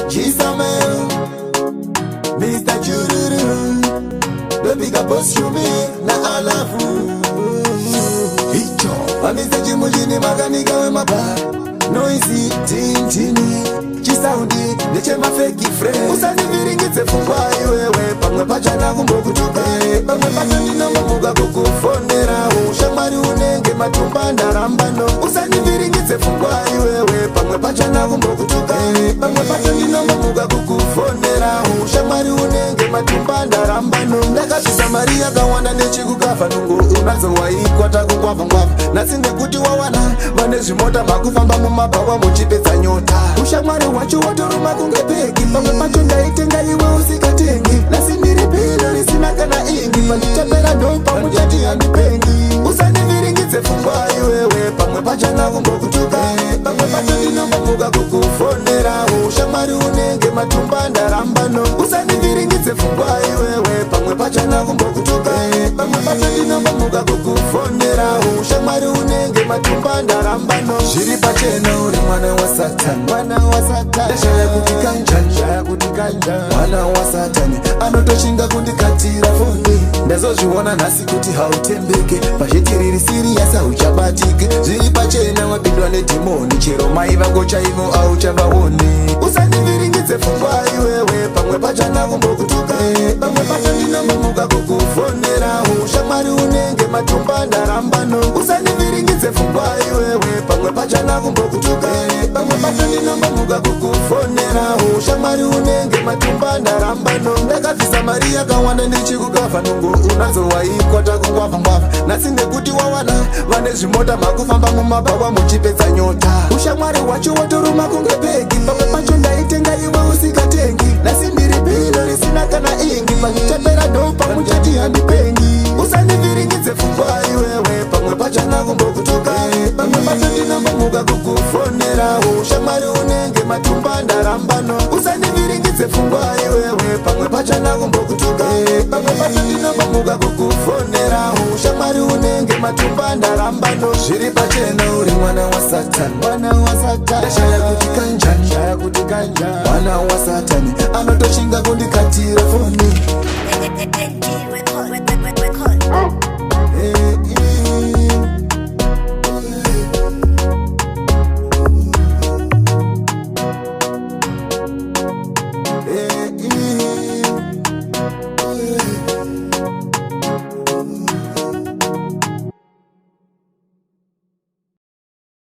G-Samuel, Mr. Jururu, the bigger boss you me, na alafu. Hicho, Mr. Jimujini maganiga we maba, noisy, tintini, chisaundi, neche mafeki friend. Usani viringitse fungwayi wewe, pamwe pachana kumbokutuka. Pamwe pachani namba muga kukufonera, ushamari unenge matumba ndarambano. Usani viringitse fungwayi wewe, pamwe pachana kumbokutuka. Pamwe pachani namba muga kukufonera, ushamari unenge matumba ndarambano. Ndakapisa Maria kawana nechi kukafa nungu unazo waikwata kukwava ngwava. Nasinde kuti wawana, vane zvimota makufamba mumapawa muchipedza nyota. Ushamwari wacho watoruma kunge peki, pamwe pacho ndaitenga iwe usikatengi. Nasindiri pilo risina kana ingi, panditapera ndopa muchati handipengi. Usaniviringitse fungwayi wewe, pamwe pachana kumbokutuka. Pamwe pacho ndinombomuka kukufonera, ushamwari unenge matumba ndarambano. Usaniviringitse fungwayi wewe, pamwe pachana kumbokutuka. Pamwe pacho ndinombomuka kukufonera, ushamwari unenge matumba ndarambano. Zviri pachena uri mwana wa Satani, mwana wa Satani. Shaya kuti kanjani, shaya kuti kanjani. Mwana wa Satani anotoshinga kundikatira foni. Ndazozviona nhasi kuti hautembeke, pazvitiriri serious hauchabatike. Zviri pachena wapindwa nedhimoni, chero mai vako chaivo hauchavaoni. Usandiviringidze fungwayi wewe, pamwe pachana kumbokutuka. Pamwe pacho ndinombomuka kukufonera, ushamwari unenge matumba ndarambano. Usandiviringidze fungwayi wewe, pamwe pachana kumbokutuka. Pamwe pacho ndinombomuka kukufonera, ushamwari unenge matumba ndarambano. Ndakabvisa Maria kawana nechikukafa nungu unazo waikwata kungwava ngwava. Nasinde kuti wawana, vane zvimota makufamba mumapawa muchipedza nyota. Ushamwari wacho watoruma kunge peki, pamwe pacho ndaitenga iwe usikatengi. Nasindiri pilo risina kana ingi, panditapera ndopa muchati handipengi. Usaniviringidze fungwayi wewe, pamwe pachana kumbokutuka. Pamwe pacho ndinombomuka kukufonera, ushamwari unenge matumba ndarambano. Usaniviringidze fungwayi wewe, pamwe pachana kumbokutuka. Pamwe pacho ndinombomuka kukufonera, ushamwari unenge matumba ndarambano. Zviri pachena uri mwana wa Satani, mwana wa Satani. Shaya kuti kanjani, shaya kuti kanjani. Mwana wa Satani anotoshinga kundikatira foni.